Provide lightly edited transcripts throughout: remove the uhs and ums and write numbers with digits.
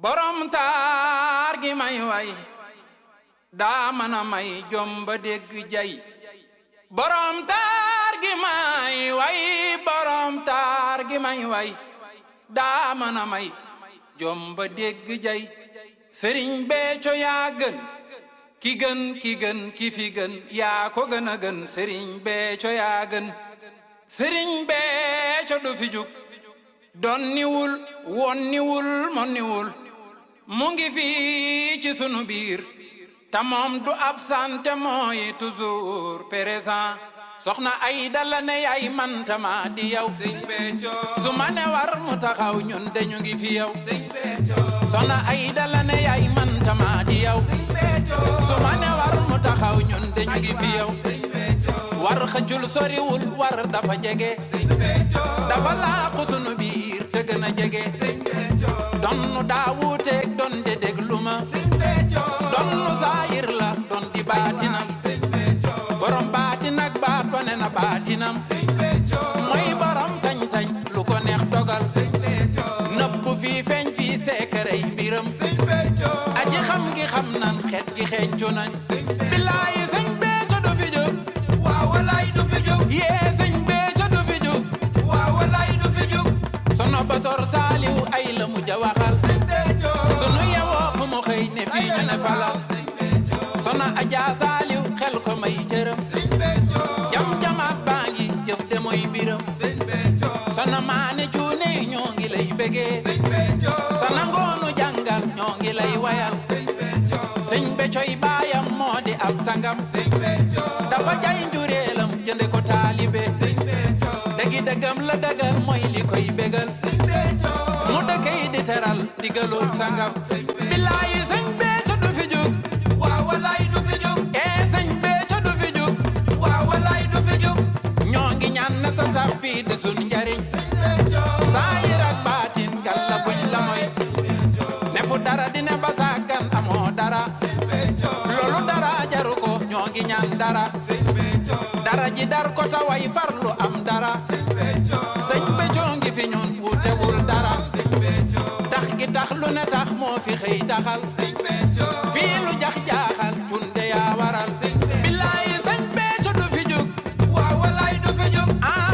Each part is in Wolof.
borom taar gi may way daa mën a may jomba dégg jay borom taar gi may way borom taar gi may way daa mën a may jomba dégg jay Sëriñ Béthio yaa gën ki gën ki fi gën yaa ko gën a gën Sëriñ Béthio yaa gën Sëriñ Béthio du fi jug doon niwul woon niwul mon niwul mu ngi fii ci sunu biir te moom du absente mooy toujours présent soxna Ayda la ne yaay man tama di yow Sëriñ Béthio su ma ne war mu taxaw ñun dañu ngi fi yow Sëriñ Béthio soxna Ayda la ne yaay man tama di yow Sëriñ Béthio su ma ne war mu taxaw ñun dañu ngi fi yow Sëriñ Béthio war xëccul soriwul war dafa jege Sëriñ Béthio dafa laaxu sunu biir te gën a jege Sëriñ Béthio donnu daa wuuteeg doon de déglu ma Sëriñ Béthio donnu zaahir la doon di baatinam Sëriñ Béthio borom baatin ak baat wane na baatinam Sëriñ Béthio mooy borom sañ-sañ lu ko neex dogal Sëriñ Béthio nëbb fii feeñ fii seekarey mbiram Sëriñ Béthio aji xam gi xam nan xeet gi xeeñcu nañ billaahi Sëriñ Béthio du fi jóg waaw walaay du fi jóg yee Sëriñ Béthio du fi jóg waaw walaay du fi jóg sono Bator Saaliw ay la mu jawaxal Sëriñ Béthio sunu yewoo fu mu xëy ne fii ñu ne fala Sëriñ Béthio sono Aja Saaliw xel ko may cëram Sëriñ Béthio jam-jamaat baa ngi jëf de mooy mbiram Sëriñ Béthio sono Maane Cuune ñoo ngi lay bégee Sëriñ Béthio sana ngoonu jàngal ñoo ngi lay wayal Sëriñ Béthio Sëriñ Béthio yi baayam moo di ab sangam Sëriñ Béthio dafa jay njureelam jënde ko taalibe Sëriñ Béthio dëggi dëggam la dëggal mooy li koy bégal Sëriñ Béthio mu dëkkay di teral digalul sangam billaahi Sëriñ Béthio du fi jóg waaw walaay du fi jóg Sëriñ Béthio du fi jóg waaw walaay du fi jóg ñoo ngi ñaan na sa saf fii di sun njariñ Sëriñ Béthio saayir ak baatin galla buñ la moy ne fu dara dina ba sàggan amoo dara loolu dara jaru ko ñoo ngi ñaan dara dara ji dar ko taway farlu am dara Sëriñ Béthio ngi fi ñun wutewul dara tax gi tax lu ne tax moo fi xëy taxal fii lu jax jaaxal tunde yaa waral billaahi Sëriñ Béthio du fi jóg waaw walaay du fi jóg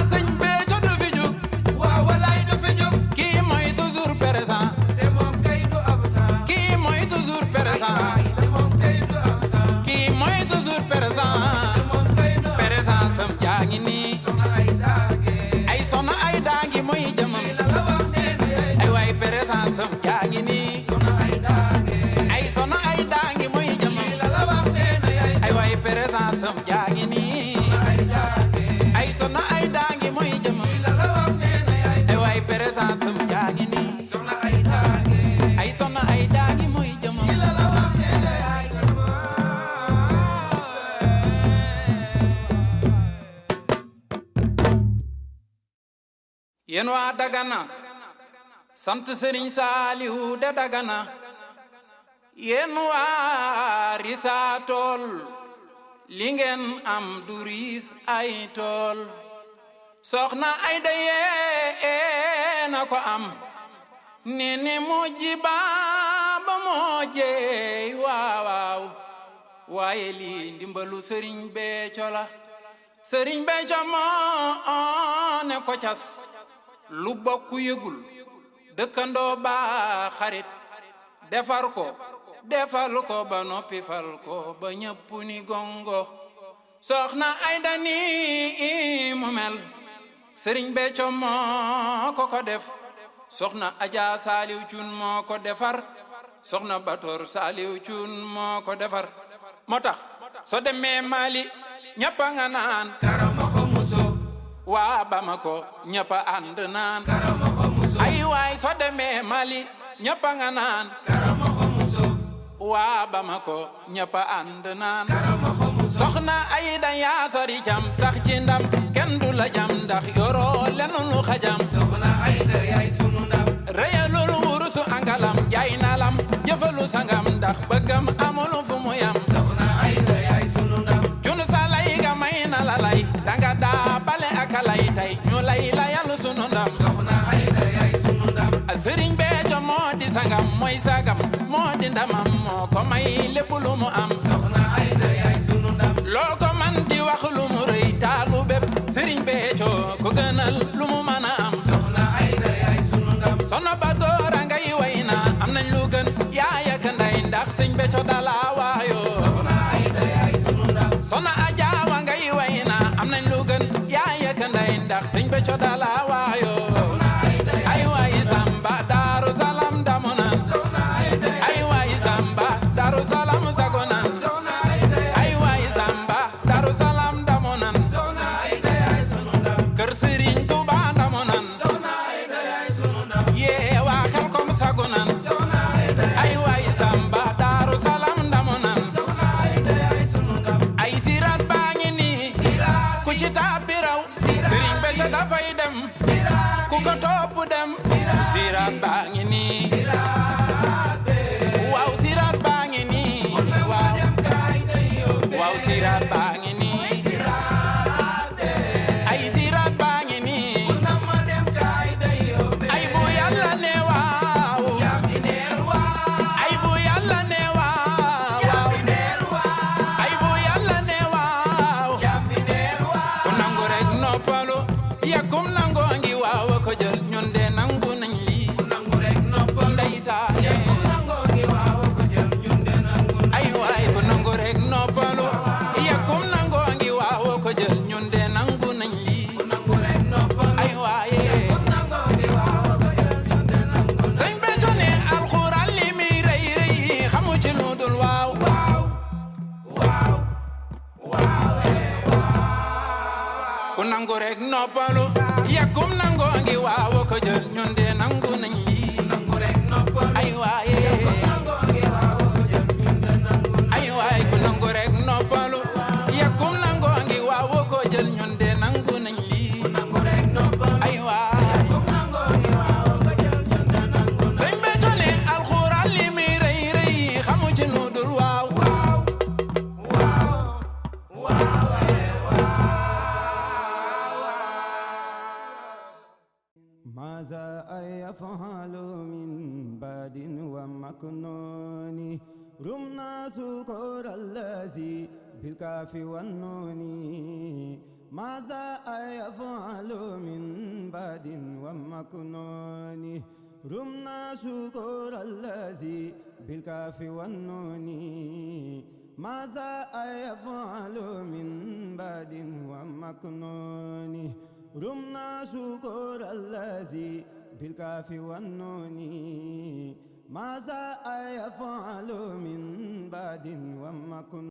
Sëriñ Béthio du fi jóg waaw walaay du fi jóg kii mooy toujours présent te moom kay du absent kii mooy toujours présent te moom kay du absent kii mooy toujours présent te moom kay du présent sam jaa ngi nii ay soxna ay daangi mooy jëmam ay waay présent sam jaa ngi nii ay soxna ay daangi mooy jëmam ay waay présent sam jaa ngi nii ay soxna ay daangi mooy jëmam ay waay présent sam jaa ngi nii ay soxna ay daangi mooy jëmam yéen waa Dagana sant Sëriñ Saaliw de Dagana yéen waa Rissa Tool li ngeen am du riis ay tool soxna Ayda yéena ko am nene moo ji baaba moo jeey waawaaw waaye lii ndimbalu Sëriñ Béthio la Sëriñ Béthio moo ne ko cas lu bokku yëgul dëkkandoo baa xarit defar ko defal ko ba noppi fal ko ba ñëpp ni gongo soxna Ayda ni mu mel Sëriñ Béthio moo ko def soxna Aja Saaliw Cuun moo ko defar soxna Bator Saaliw Cuun moo ko defar moo tax so demee Mali ñëpp nga naan Karamoxo Muso waa Bamako ñëpp ànd naan Karamoxo Muso ay waay so demee Mali ñëpp nga naan Karamoxo Muso waa Bamako ñëpp ànd naan Karamoxo Muso soxna Ayda yaa sori jam sax ci ndam kenn du la jam ndax yoroo lenn lu xajam soxna Ayda yaay sunu ndam reyalul wurusu angalam jaay na lam jëfalu sangam ndax bëggam amul fu mu yam soxna Ayda yaay sunu ndam cunu sa lay ga may na la lay danga daa bale ak lay tay ñu lay layal sunu ndam soxna Ayda yaay sunu ndam Sëriñ Béthio moo di sangam mooy sagam moo di ndamam moo ko may lépp lu mu am Soxna Ayda yaay sunu ndam loo ko man di wax lu mu rëy taalu bépp sëriñ Béthio ko gënal lu mu mën a am Soxna Ayda yaay sunu ndam sono batoora ngay way na am nañ lu gën yaay ak nday ndax sëñ Béthio dala waayoo Soxna Ayda yaay sunu ndam sono ajaawa ngay way na am nañ lu gën yaay ak nday ndax sëñ Béthio dala waayoo Soxna Ayda ay waay Samba Daaru Salaam damu nan Soxna Ayda ay waay Samba Daaru Salaam sago nan Soxna Ayda ay waay Samba Daaru Salaam damu nan Soxna Ayda yaay sunu ndam kër Sëriñ Tuuba damu nan Soxna Ayda yaay sunu ndam yee waa Xelkom sago nan Soxna Ayda ay waay Samba Daaru Salaam damu nan Soxna Ayda yaay sunu ndam ay siraat baa ngi nii ku ci tàbbi raw Sëriñ Béthio dafay dem ku ko topp dem siraat baa ngi nii waaw siraat baa ngi nii waaw waaw siraat baa ngi nii ay siraat baa ngi nii ay bu Yàlla ne waaw ay bu Yàlla ne waaw ay bu Yàlla ne waaw ku nangu rek noppalu yakum nangoo ngi waaw ko jël ñun de nangu nañ lii ndeysaan ay waay ku nangu rek noppalu yakum nangoo ngi waaw ko jël ñun de nangu nañ lii ay waaye sëñ Béthio ne alxuraan li muy rëy rëy xamu ci lu dul waaw ku nangu rek noppalu yakum nangoo ngi waaw ko jël ñun de nangu nañ lii ay waaye ay waay ku nangu rek noppalu yakum nangoo ngi waaw ko jël ñun de nangu nañ lii ay waay sëñ Béthio ne alxuraan li muy rëy rëy xamu ci lu dul waaw ماذا يفعل من بعد ومكنون رمنا سكر الذي بالكاف والنون ماذا يفعل من بعد ومكنون رمنا سكر الذي بالكاف والنون ماذا يفعل من بعد ومكنون رمنا شكر الذي بالكاف والنون ماذا يفعل من بعد ومكن